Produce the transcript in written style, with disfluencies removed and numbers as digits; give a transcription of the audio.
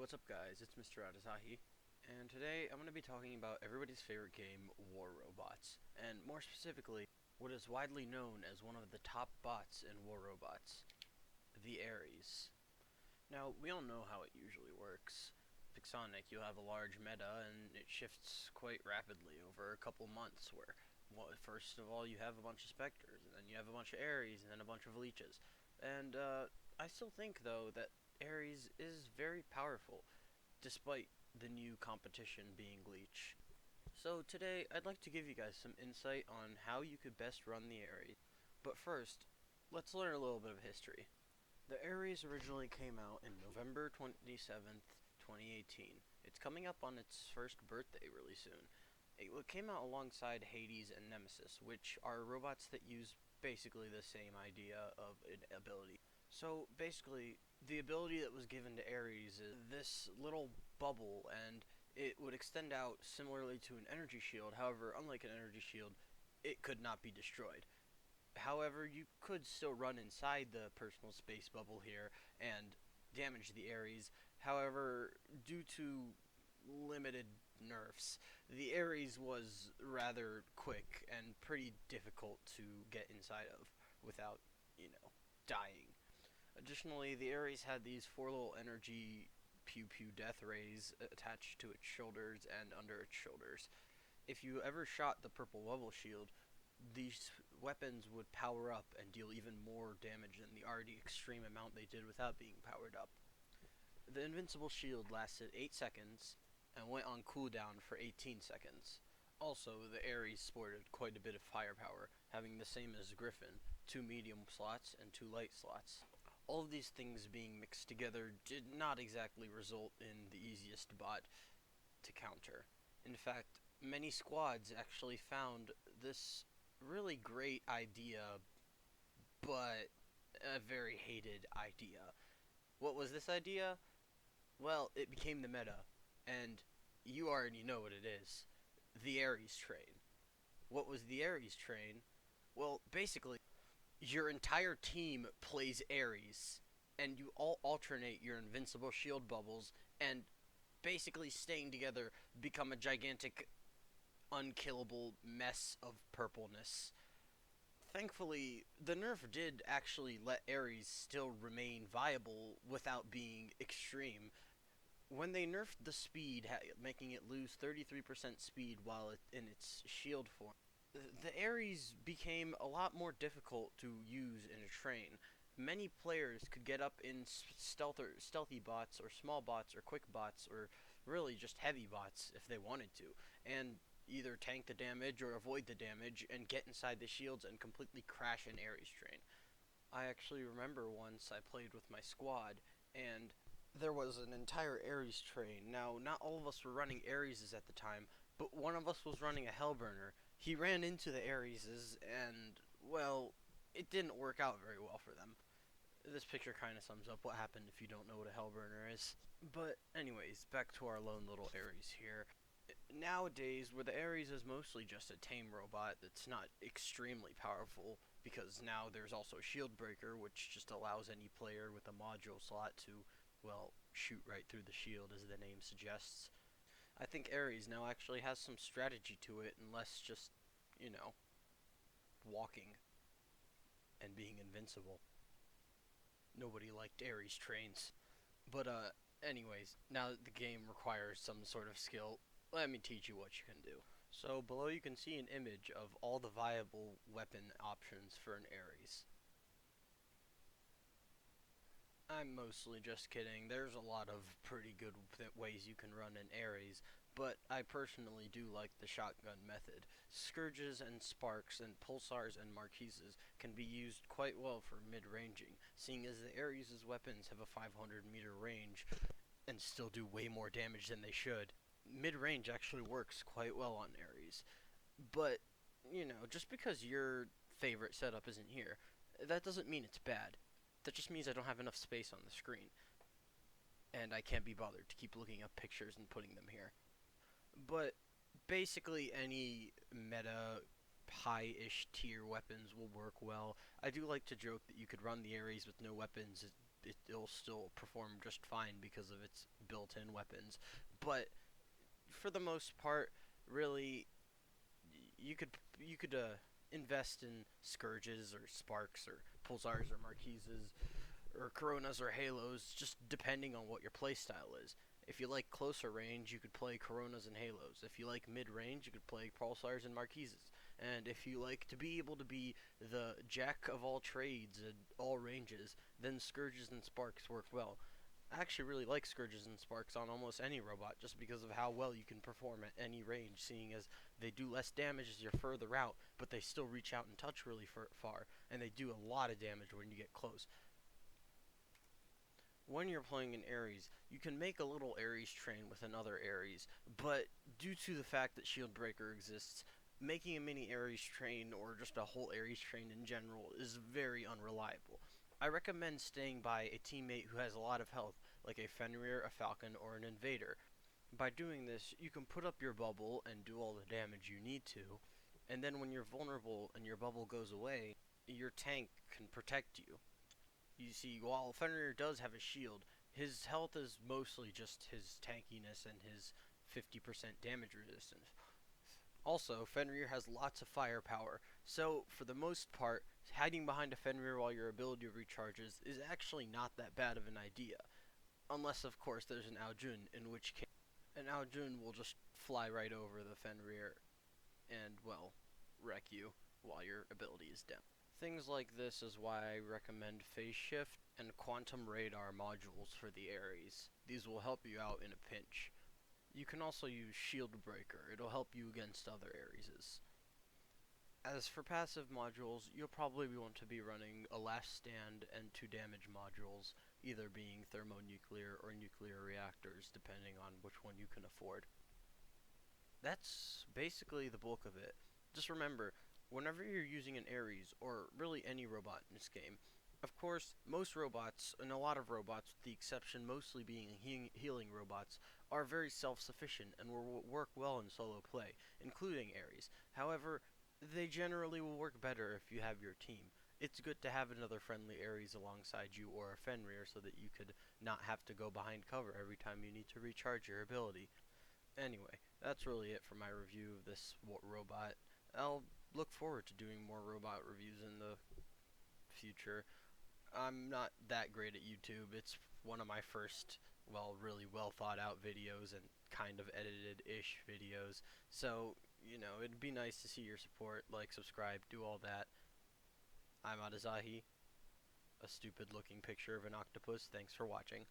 what's up guys? It's Mr. Adazahi, and today I'm going to be talking about everybody's favorite game, War Robots, and more specifically, what is widely known as one of the top bots in War Robots, the Ares. Now, we all know how it usually works. Pixonic, you have a large meta, and it shifts quite rapidly over a couple months, where, well, first of all, you have a bunch of Spectres, and then you have a bunch of Ares, and then a bunch of Leeches. And, I still think, though, that Ares is very powerful, despite the new competition being Leech. So today, I'd like to give you guys some insight on how you could best run the Ares. But first, let's learn a little bit of history. The Ares originally came out in November 27th, 2018. It's coming up on its first birthday really soon. It came out alongside Hades and Nemesis, which are robots that use basically the same idea of an ability. So basically, the ability that was given to Ares is this little bubble, and it would extend out similarly to an energy shield. However, unlike an energy shield, it could not be destroyed. However, you could still run inside the personal space bubble here and damage the Ares. However, due to limited nerfs, the Ares was rather quick and pretty difficult to get inside of without, dying. Additionally, the Ares had these four little energy pew pew death rays attached to its shoulders and under its shoulders. If you ever shot the purple bubble shield, these weapons would power up and deal even more damage than the already extreme amount they did without being powered up. The invincible shield lasted 8 seconds and went on cooldown for 18 seconds. Also, the Ares sported quite a bit of firepower, having the same as Griffin, 2 medium slots and 2 light slots. All of these things being mixed together did not exactly result in the easiest bot to counter. In fact, many squads actually found this really great idea, but a very hated idea. What was this idea? Well, it became the meta, and you already know what it is. The Ares train. What was the Ares train? Well, basically, your entire team plays Ares, and you all alternate your invincible shield bubbles, and basically staying together become a gigantic, unkillable mess of purpleness. Thankfully, the nerf did actually let Ares still remain viable without being extreme. When they nerfed the speed, making it lose 33% speed while in its shield form, the Ares became a lot more difficult to use in a train. Many players could get up in stealthy bots, or small bots, or quick bots, or really just heavy bots if they wanted to, and either tank the damage or avoid the damage and get inside the shields and completely crash an Ares train. I actually remember once I played with my squad, and there was an entire Ares train. Now, not all of us were running Areses at the time, but one of us was running a Hellburner. He ran into the Areses, and, well, it didn't work out very well for them. This picture kind of sums up what happened if you don't know what a Hellburner is. But anyways, back to our lone little Ares here. Nowadays, where the Ares is mostly just a tame robot that's not extremely powerful, because now there's also Shieldbreaker, which just allows any player with a module slot to, well, shoot right through the shield, as the name suggests. I think Ares now actually has some strategy to it, and less just, walking and being invincible. Nobody liked Ares trains. But, anyways, now that the game requires some sort of skill, let me teach you what you can do. So, below you can see an image of all the viable weapon options for an Ares. I'm mostly just kidding. There's a lot of pretty good ways you can run an Ares, but I personally do like the shotgun method. Scourges and sparks and pulsars and marquises can be used quite well for mid-ranging, seeing as the Ares' weapons have a 500-meter range and still do way more damage than they should. Mid-range actually works quite well on Ares, but, just because your favorite setup isn't here, that doesn't mean it's bad. That just means I don't have enough space on the screen, and I can't be bothered to keep looking up pictures and putting them here. But basically any meta high-ish tier weapons will work well. I do like to joke that you could run the Ares with no weapons it'll still perform just fine because of its built-in weapons. But for the most part, really, you could invest in scourges or sparks or pulsars or marquises or coronas or halos, just depending on what your playstyle is. If you like closer range, you could play coronas and halos. If you like mid range, you could play pulsars and marquises. And if you like to be able to be the jack of all trades at all ranges, then scourges and sparks work well. I actually really like Scourges and Sparks on almost any robot just because of how well you can perform at any range, seeing as they do less damage as you're further out, but they still reach out and touch really far, and they do a lot of damage when you get close. When you're playing an Ares, you can make a little Ares train with another Ares, but due to the fact that Shield Breaker exists, making a mini Ares train or just a whole Ares train in general is very unreliable. I recommend staying by a teammate who has a lot of health, like a Fenrir, a Falcon, or an Invader. By doing this, you can put up your bubble and do all the damage you need to, and then when you're vulnerable and your bubble goes away, your tank can protect you. You see, while Fenrir does have a shield, his health is mostly just his tankiness and his 50% damage resistance. Also, Fenrir has lots of firepower, so for the most part, hiding behind a Fenrir while your ability recharges is actually not that bad of an idea. Unless, of course, there's an Aljun, in which case an Aljun will just fly right over the Fenrir and, well, wreck you while your ability is down. Things like this is why I recommend Phase Shift and Quantum Radar modules for the Ares. These will help you out in a pinch. You can also use Shield Breaker, it'll help you against other Areses. As for passive modules, you'll probably want to be running a Last Stand and 2 damage modules, either being thermonuclear or nuclear reactors, depending on which one you can afford. That's basically the bulk of it. Just remember, whenever you're using an Ares, or really any robot in this game, of course, most robots, and a lot of robots, with the exception mostly being healing robots, are very self-sufficient and will work well in solo play, including Ares. However, they generally will work better if you have your team. It's good to have another friendly Ares alongside you or a Fenrir so that you could not have to go behind cover every time you need to recharge your ability. Anyway, that's really it for my review of this robot. I'll look forward to doing more robot reviews in the future. I'm not that great at YouTube. It's one of my first, well, really well thought out videos and kind of edited-ish videos. So, it'd be nice to see your support, like, subscribe, do all that. I'm Adazahi, a stupid looking picture of an octopus. Thanks for watching.